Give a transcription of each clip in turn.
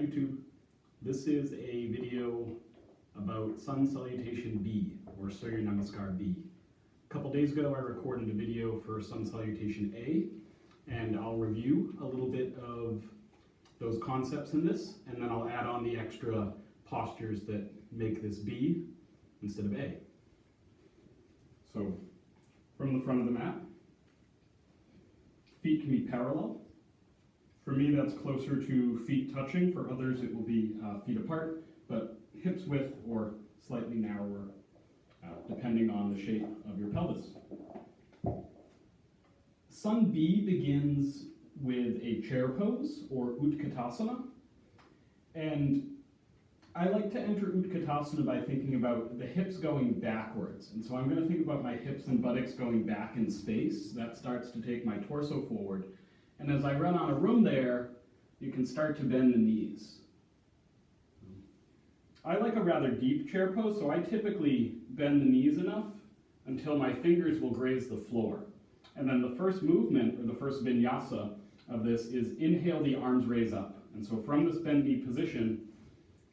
YouTube. This is a video about Sun Salutation B, or Surya Namaskara B. A couple days ago I recorded a video for Sun Salutation A, and I'll review a little bit of those concepts in this, and then I'll add on the extra postures that make this B instead of A. So, from the front of the mat, feet can be parallel. For me, that's closer to feet touching. For others, it will be feet apart, but hips width or slightly narrower, depending on the shape of your pelvis. Sun B begins with a chair pose, or Utkatasana. And I like to enter Utkatasana by thinking about the hips going backwards. And so I'm going to think about my hips and buttocks going back in space. That starts to take my torso forward. And as I run out of room there, you can start to bend the knees. I like a rather deep chair pose, so I typically bend the knees enough until my fingers will graze the floor. And then the first movement, or the first vinyasa of this, is inhale, the arms raise up. And so from this bendy position,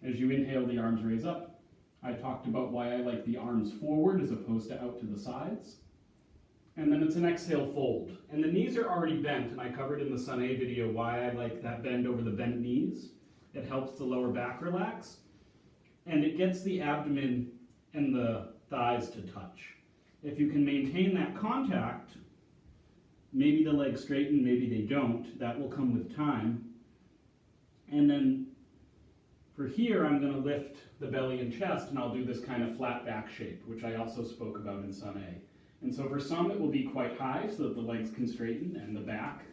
as you inhale, the arms raise up. I talked about why I like the arms forward as opposed to out to the sides. And then it's an exhale fold. And the knees are already bent, and I covered in the Sun A video why I like that bend over the bent knees. It helps the lower back relax, and it gets the abdomen and the thighs to touch. If you can maintain that contact, maybe the legs straighten, maybe they don't. That will come with time. And then for here, I'm going to lift the belly and chest, and I'll do this kind of flat back shape, which I also spoke about in Sun A. And so for some, it will be quite high so that the legs can straighten and the back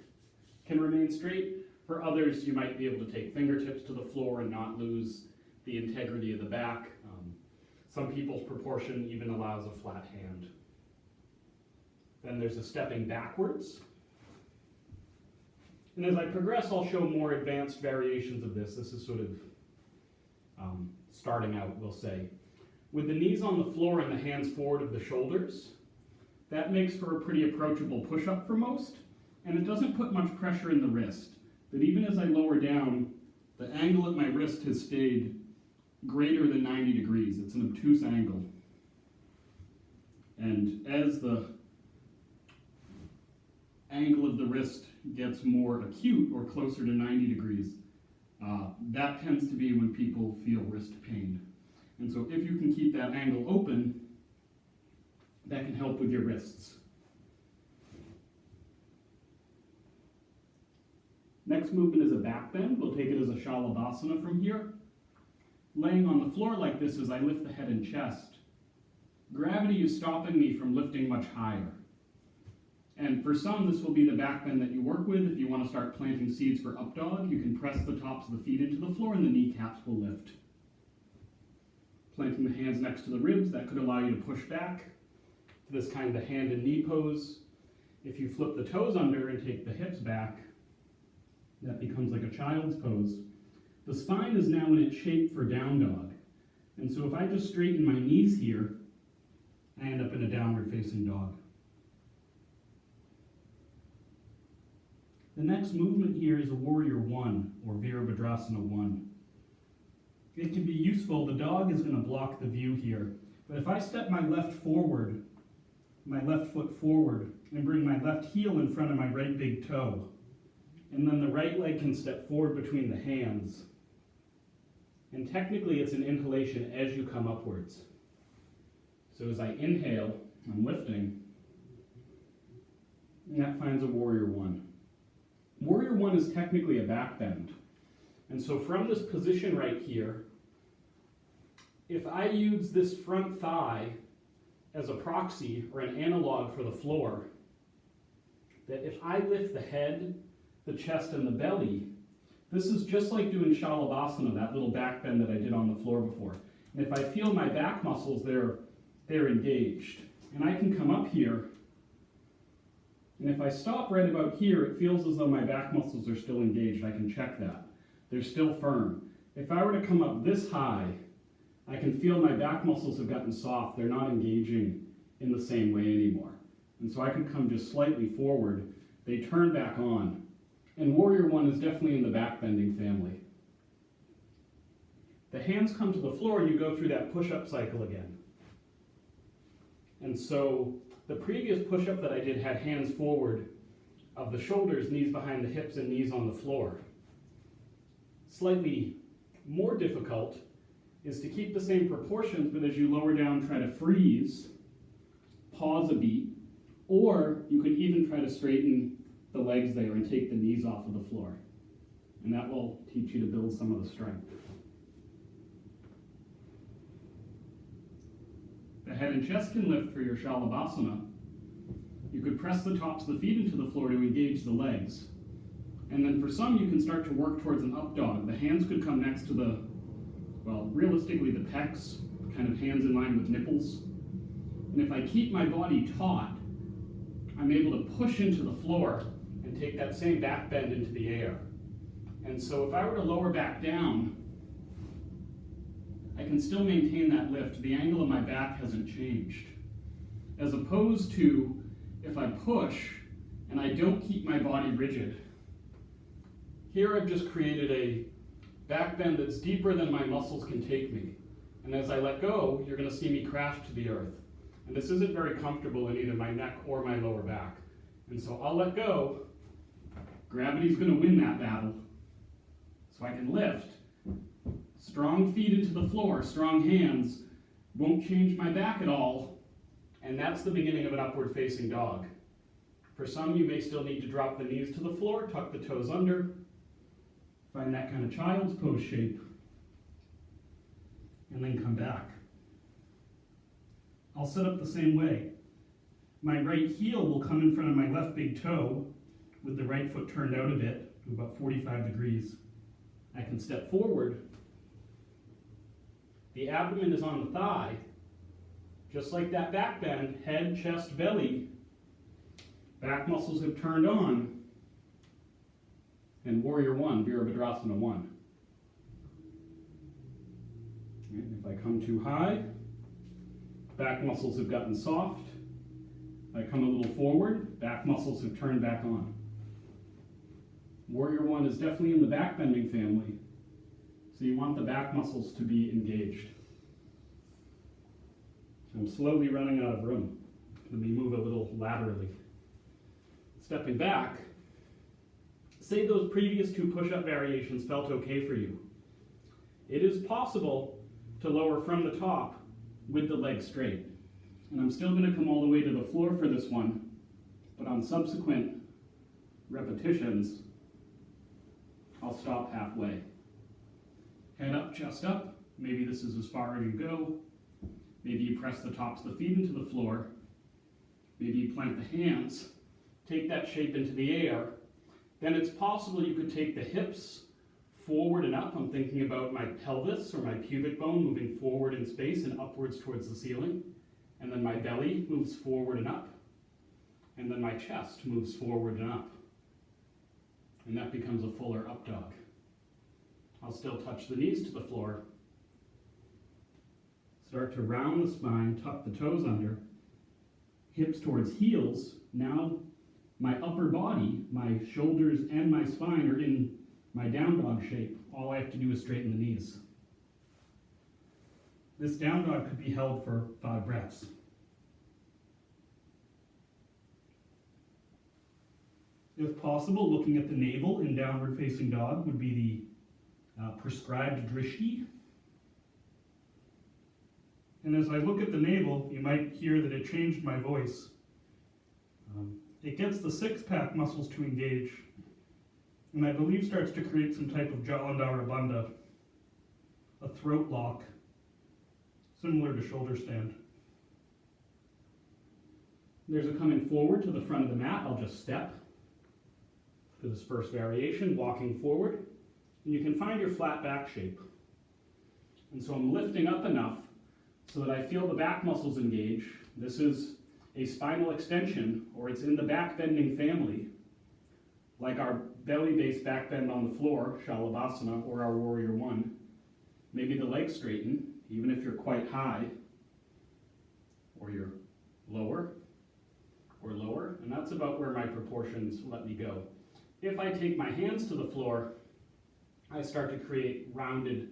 can remain straight. For others, you might be able to take fingertips to the floor and not lose the integrity of the back. Some people's proportion even allows a flat hand. Then there's a stepping backwards. And as I progress, I'll show more advanced variations of this. This is sort of starting out, we'll say. With the knees on the floor and the hands forward of the shoulders, that makes for a pretty approachable push-up for most, and it doesn't put much pressure in the wrist. But even as I lower down, the angle at my wrist has stayed greater than 90 degrees. It's an obtuse angle. And as the angle of the wrist gets more acute or closer to 90 degrees, that tends to be when people feel wrist pain. And so if you can keep that angle open, that can help with your wrists. Next movement is a back bend. We'll take it as a Salutation from here. Laying on the floor like this as I lift the head and chest, gravity is stopping me from lifting much higher. And for some, this will be the back bend that you work with. If you want to start planting seeds for up dog, you can press the tops of the feet into the floor and the kneecaps will lift. Planting the hands next to the ribs, that could allow you to push back to this kind of hand and knee pose. If you flip the toes under and take the hips back, that becomes like a child's pose. The spine is now in its shape for down dog. And so if I just straighten my knees here, I end up in a downward facing dog. The next movement here is a Warrior 1, or Virabhadrasana 1. It can be useful. The dog is going to block the view here. But if I step my left forward, my left foot forward, and bring my left heel in front of my right big toe, and then the right leg can step forward between the hands. And technically it's an inhalation as you come upwards. So as I inhale, I'm lifting, and that finds a Warrior 1. Warrior 1 is technically a back bend. And so from this position right here, if I use this front thigh as a proxy or an analog for the floor, that if I lift the head, the chest, and the belly, this is just like doing Salutation, that little back bend that I did on the floor before. And if I feel my back muscles, they're engaged. And I can come up here, and if I stop right about here, it feels as though my back muscles are still engaged. I can check that. They're still firm. If I were to come up this high, I can feel my back muscles have gotten soft. They're not engaging in the same way anymore. And so I can come just slightly forward. They turn back on. And Warrior 1 is definitely in the back bending family. the hands come to the floor and you go through that push-up cycle again. And so the previous push-up that I did had hands forward of the shoulders, knees behind the hips, and knees on the floor. Slightly more difficult is to keep the same proportions, but as you lower down, try to freeze, pause a beat, or you could even try to straighten the legs there and take the knees off of the floor. And that will teach you to build some of the strength. The head and chest can lift for your Salutation. You could press the tops of the feet into the floor to engage the legs. And then for some, you can start to work towards an up dog. The hands could come next to the, well, realistically the pecs, kind of hands in line with nipples. And if I keep my body taut, I'm able to push into the floor and take that same back bend into the air. And so if I were to lower back down, I can still maintain that lift. The angle of my back hasn't changed. As opposed to if I push and I don't keep my body rigid. Here I've just created a back bend that's deeper than my muscles can take me. And as I let go, you're going to see me crash to the earth. And this isn't very comfortable in either my neck or my lower back. And so I'll let go. Gravity's going to win that battle. So I can lift. Strong feet into the floor, strong hands, won't change my back at all. And that's the beginning of an upward facing dog. For some, you may still need to drop the knees to the floor, tuck the toes under, find that kind of child's pose shape, and then come back. I'll set up the same way. My right heel will come in front of my left big toe with the right foot turned out a bit to about 45 degrees. I can step forward. The abdomen is on the thigh. Just like that back bend, head, chest, belly, back muscles have turned on. And Warrior One, Virabhadrasana 1. And if I come too high, back muscles have gotten soft. If I come a little forward, back muscles have turned back on. Warrior One is definitely in the back bending family, so you want the back muscles to be engaged. I'm slowly running out of room. Let me move a little laterally. Stepping back, say those previous two push-up variations felt okay for you. It is possible to lower from the top with the legs straight. And I'm still going to come all the way to the floor for this one, but on subsequent repetitions, I'll stop halfway. Head up, chest up. Maybe this is as far as you go. Maybe you press the tops of the feet into the floor. Maybe you plant the hands, take that shape into the air. Then it's possible you could take the hips forward and up. I'm thinking about my pelvis or my pubic bone moving forward in space and upwards towards the ceiling. And then my belly moves forward and up. And then my chest moves forward and up. And that becomes a fuller up dog. I'll still touch the knees to the floor. Start to round the spine, tuck the toes under, hips towards heels. Now my upper body, my shoulders and my spine are in my down dog shape. All I have to do is straighten the knees. This down dog could be held for 5 breaths. If possible, looking at the navel in downward facing dog would be the prescribed drishti. And as I look at the navel, you might hear that it changed my voice. It gets the 6-pack muscles to engage, and I believe starts to create some type of Jalandhara Bandha, a throat lock, similar to shoulder stand. There's a coming forward to the front of the mat. I'll just step for this first variation, walking forward, and you can find your flat back shape. And so I'm lifting up enough so that I feel the back muscles engage. This is a spinal extension, or it's in the back bending family, like our belly-based back bend on the floor, Shalabhasana, or our Warrior One. Maybe the legs straighten, even if you're quite high, or you're lower, and that's about where my proportions let me go. If I take my hands to the floor, I start to create rounded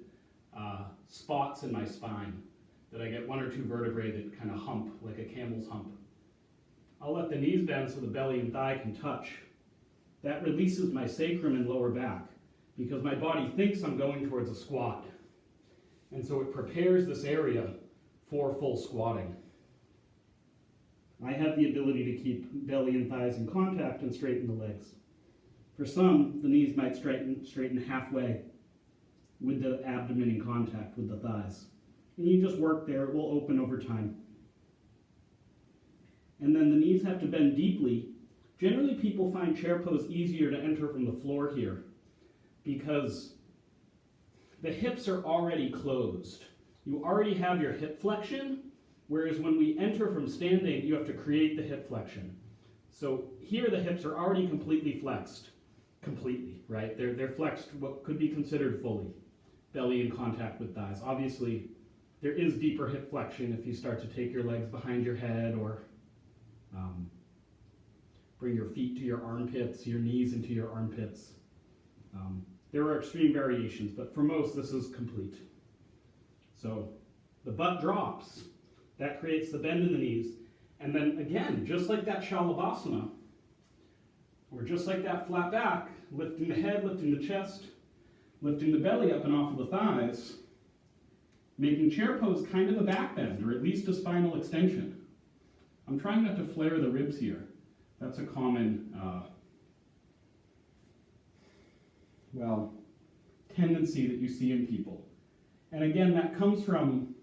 spots in my spine, that I get one or two vertebrae that kind of hump, like a camel's hump. I'll let the knees bend so the belly and thigh can touch. That releases my sacrum and lower back, because my body thinks I'm going towards a squat. And so it prepares this area for full squatting. I have the ability to keep belly and thighs in contact and straighten the legs. For some, the knees might straighten halfway with the abdomen in contact with the thighs. And you just work there, it will open over time. And then the knees have to bend deeply. Generally, people find chair pose easier to enter from the floor here because the hips are already closed. You already have your hip flexion, whereas when we enter from standing, you have to create the hip flexion. So here the hips are already completely flexed. Completely, right? They're flexed what could be considered fully. Belly in contact with thighs. Obviously, there is deeper hip flexion if you start to take your legs behind your head or bring your feet to your armpits, your knees into your armpits. There are extreme variations, but for most, this is complete. So the butt drops. That creates the bend in the knees. And then again, just like that Shalabhasana, or just like that flat back, lifting the head, lifting the chest, lifting the belly up and off of the thighs, making chair pose kind of a back bend, or at least a spinal extension. I'm trying not to flare the ribs here. That's a common, tendency that you see in people. And again, that comes from,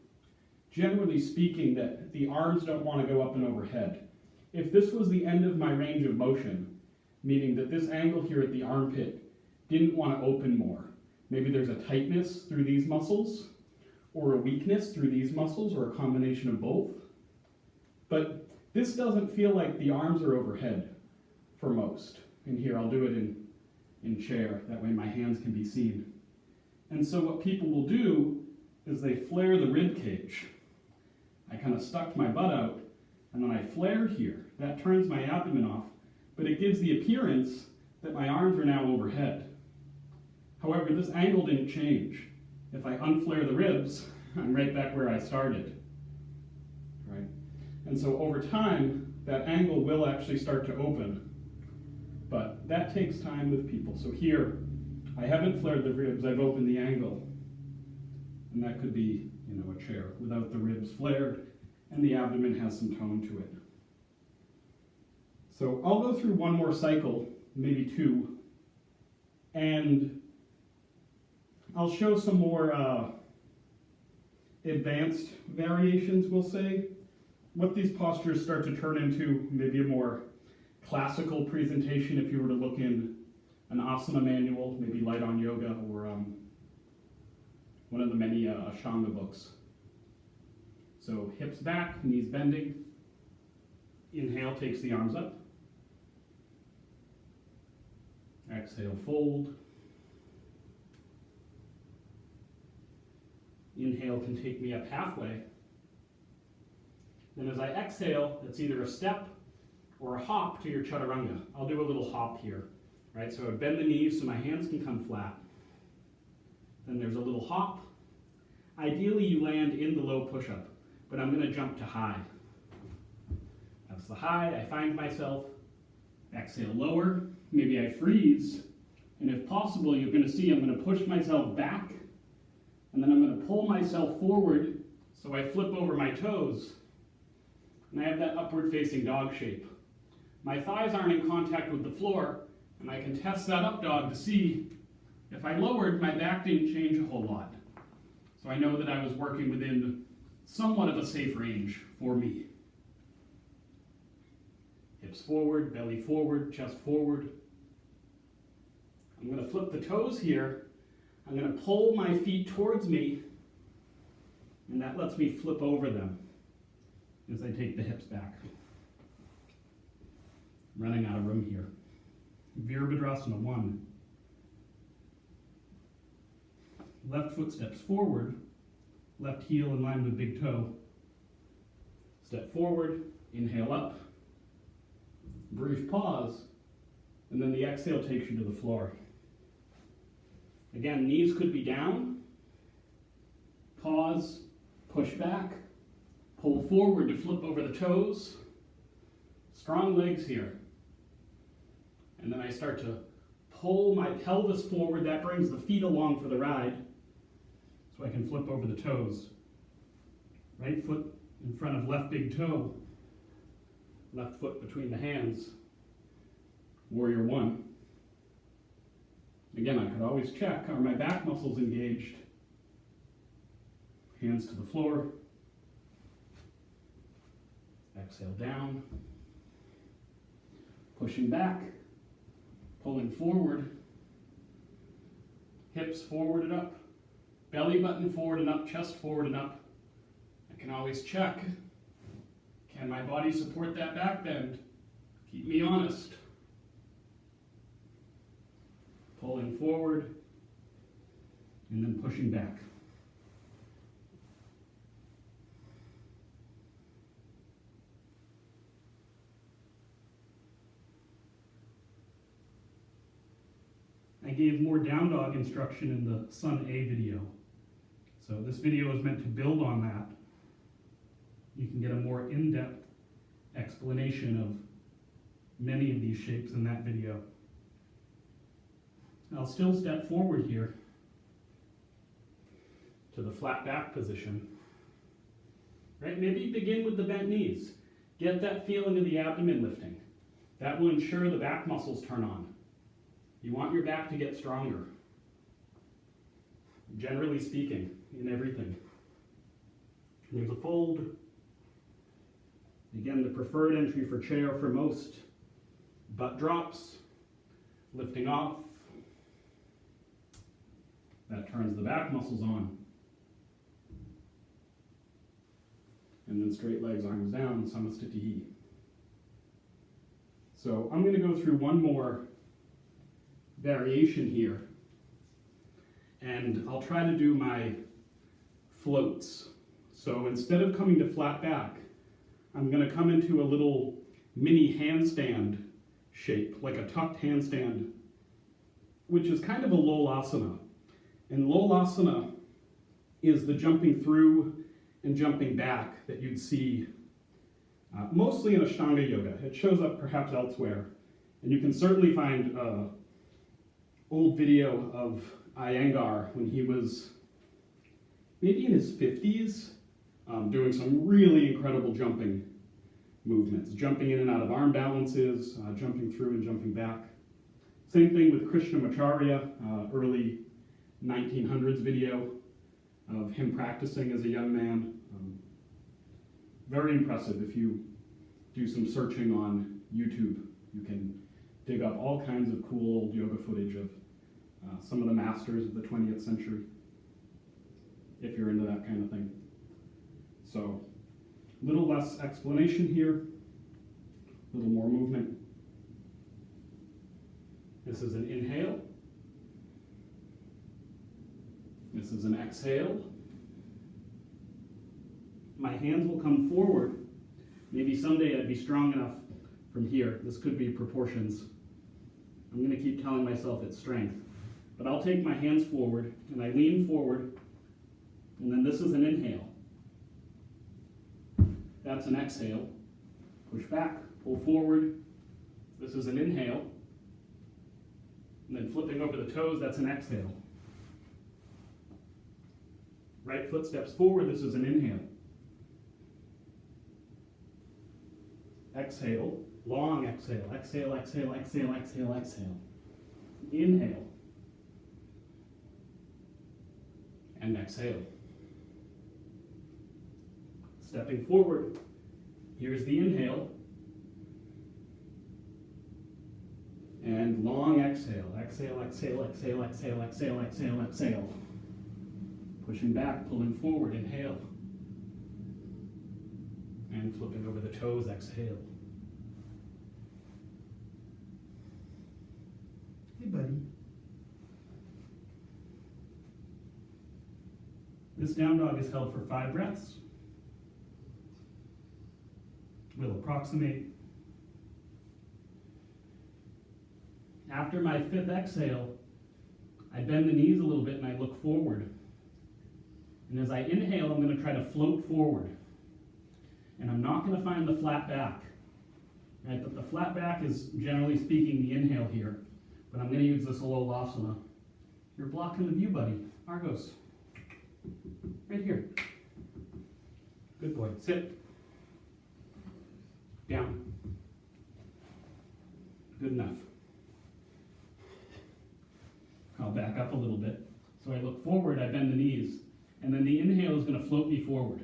generally speaking, that the arms don't want to go up and overhead. If this was the end of my range of motion, meaning that this angle here at the armpit didn't want to open more, maybe there's a tightness through these muscles, or a weakness through these muscles, or a combination of both. But this doesn't feel like the arms are overhead for most. And here, I'll do it in chair, that way my hands can be seen. And so what people will do is they flare the rib cage. I kind of stuck my butt out, and then I flare here. That turns my abdomen off, but it gives the appearance that my arms are now overhead. However, this angle didn't change. If I unflare the ribs, I'm right back where I started. Right? And so over time, that angle will actually start to open. But that takes time with people. So here, I haven't flared the ribs, I've opened the angle. And that could be, a chair without the ribs flared, and the abdomen has some tone to it. So I'll go through one more cycle, maybe two, and I'll show some more advanced variations, we'll say. What these postures start to turn into, maybe a more classical presentation if you were to look in an asana manual, maybe Light on Yoga, or one of the many Ashtanga books. So hips back, knees bending. Inhale takes the arms up. Exhale, fold. Inhale can take me up halfway. Then as I exhale, it's either a step or a hop to your chaturanga. I'll do a little hop here, right? So I bend the knees so my hands can come flat. Then there's a little hop. Ideally, you land in the low push-up, but I'm going to jump to high. That's the high. I find myself. Exhale, lower. Maybe I freeze. And if possible, you're going to see I'm going to push myself back, and then I'm going to pull myself forward so I flip over my toes. And I have that upward-facing dog shape. My thighs aren't in contact with the floor, and I can test that up dog to see if I lowered, my back didn't change a whole lot. So I know that I was working within somewhat of a safe range for me. Hips forward, belly forward, chest forward. I'm going to flip the toes here. I'm going to pull my feet towards me, and that lets me flip over them as I take the hips back. I'm running out of room here. Virabhadrasana 1. Left foot steps forward, left heel in line with big toe. Step forward, inhale up, brief pause, and then the exhale takes you to the floor. Again, knees could be down, pause, push back, pull forward to flip over the toes. Strong legs here. And then I start to pull my pelvis forward. That brings the feet along for the ride, so I can flip over the toes. Right foot in front of left big toe. Left foot between the hands. Warrior one. Again, I could always check, are my back muscles engaged? Hands to the floor. Exhale down. Pushing back. Pulling forward. Hips forward and up. Belly button forward and up, chest forward and up. I can always check. Can my body support that back bend? Keep me honest. Pulling forward, and then pushing back. I gave more down dog instruction in the Sun A video. So this video is meant to build on that. You can get a more in-depth explanation of many of these shapes in that video. I'll still step forward here to the flat back position. Right? Maybe begin with the bent knees. Get that feeling of the abdomen lifting. That will ensure the back muscles turn on. You want your back to get stronger. Generally speaking, in everything. There's a fold. Again, the preferred entry for chair for most. Butt drops, lifting off. That turns the back muscles on. And then straight legs, arms down, Samasthiti. So I'm going to go through one more variation here. And I'll try to do my floats. So instead of coming to flat back, I'm going to come into a little mini handstand shape, like a tucked handstand, which is kind of a lolasana. And lolasana is the jumping through and jumping back that you'd see mostly in Ashtanga yoga. It shows up perhaps elsewhere. And you can certainly find an old video of Iyengar when he was maybe in his 50s, doing some really incredible jumping movements, jumping in and out of arm balances, jumping through and jumping back. Same thing with Krishnamacharya, early 1900s video of him practicing as a young man. Very impressive. If you do some searching on YouTube, you can dig up all kinds of cool old yoga footage of some of the masters of the 20th century, if you're into that kind of thing. So, a little less explanation here, a little more movement. This is an inhale. This is an exhale. My hands will come forward. Maybe someday I'd be strong enough from here. This could be proportions. I'm going to keep telling myself it's strength. But I'll take my hands forward, and I lean forward, and then this is an inhale. That's an exhale. Push back, pull forward. This is an inhale. And then flipping over the toes, that's an exhale. Right foot steps forward, this is an inhale. Exhale, long exhale, exhale, exhale, exhale, exhale, exhale. Inhale. And exhale. Stepping forward, here's the inhale. And long exhale, exhale, exhale, exhale, exhale, exhale, exhale, exhale. Pushing back, pulling forward, inhale. And flipping over the toes, exhale. Hey, buddy. This down dog is held for 5 breaths. We'll approximate. After my 5th exhale, I bend the knees a little bit and I look forward. And as I inhale, I'm going to try to float forward. And I'm not going to find the flat back. Right? But the flat back is, generally speaking, the inhale here. But I'm going to use this Alolasana. You're blocking the view, buddy. Argos. Right here. Good boy. Sit. Down. Good enough. I'll back up a little bit. So I look forward, I bend the knees, and then the inhale is going to float me forward.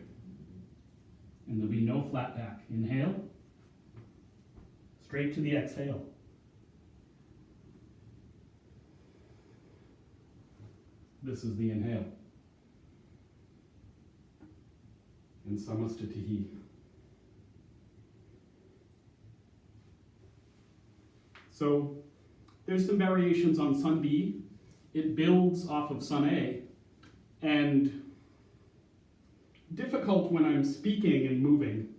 And there'll be no flat back. Inhale. Straight to the exhale. This is the inhale. And Samastitihi. So there's some variations on Sun B. It builds off of Sun A, and difficult when I'm speaking and moving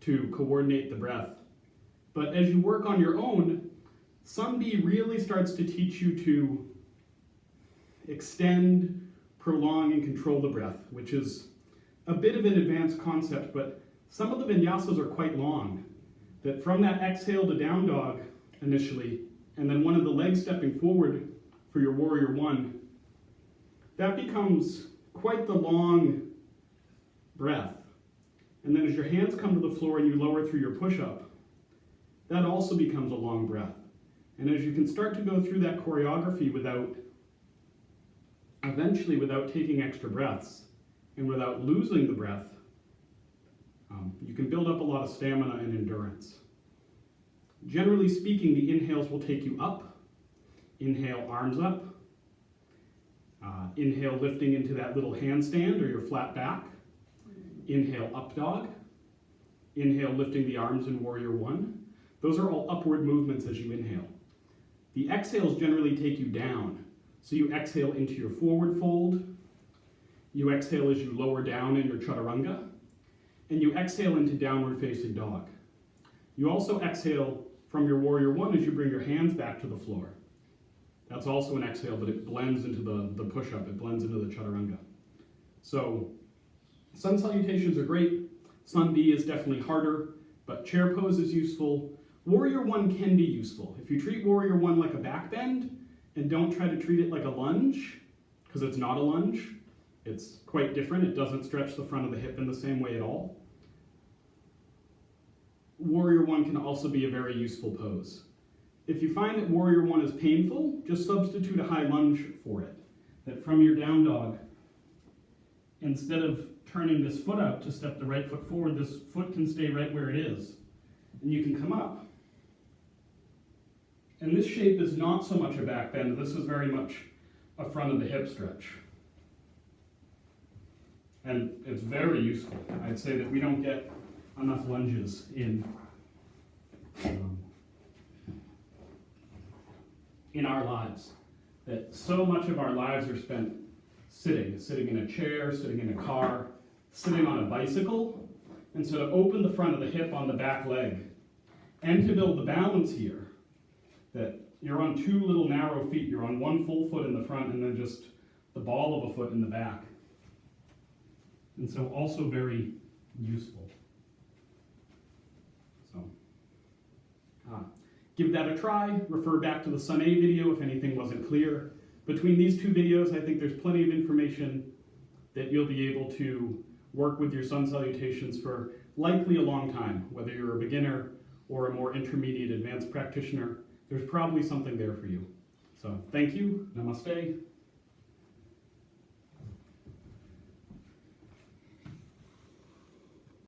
to coordinate the breath. But as you work on your own, Sun B really starts to teach you to extend, prolong, and control the breath, which is a bit of an advanced concept, but some of the vinyasas are quite long. That from that exhale to down dog initially, and then one of the legs stepping forward for your warrior one, that becomes quite the long breath. And then as your hands come to the floor and you lower through your push-up, that also becomes a long breath. And as you can start to go through that choreography eventually without taking extra breaths and without losing the breath, you can build up a lot of stamina and endurance. Generally speaking, the inhales will take you up. Inhale, arms up. Inhale, lifting into that little handstand or your flat back. Inhale, up dog. Inhale, lifting the arms in warrior one. Those are all upward movements as you inhale. The exhales generally take you down. So you exhale into your forward fold. You exhale as you lower down in your chaturanga. And you exhale into downward facing dog. You also exhale from your warrior one as you bring your hands back to the floor. That's also an exhale, but it blends into the push-up. It blends into the chaturanga. So sun salutations are great. Sun B is definitely harder, but chair pose is useful. Warrior one can be useful. If you treat warrior one like a back bend and don't try to treat it like a lunge, because it's not a lunge, it's quite different. It doesn't stretch the front of the hip in the same way at all. Warrior one can also be a very useful pose. If you find that warrior one is painful, just substitute a high lunge for it. That from your down dog, instead of turning this foot out to step the right foot forward, this foot can stay right where it is. And you can come up. And this shape is not so much a back bend. This is very much a front of the hip stretch. And it's very useful. I'd say that we don't get enough lunges in our lives. That so much of our lives are spent sitting in a chair, sitting in a car, sitting on a bicycle. And so to open the front of the hip on the back leg and to build the balance here, that you're on two little narrow feet, you're on one full foot in the front and then just the ball of a foot in the back. And so also very useful. So, give that a try. Refer back to the Sun A video if anything wasn't clear. Between these two videos, I think there's plenty of information that you'll be able to work with your sun salutations for likely a long time. Whether you're a beginner or a more intermediate advanced practitioner, there's probably something there for you. So thank you. Namaste.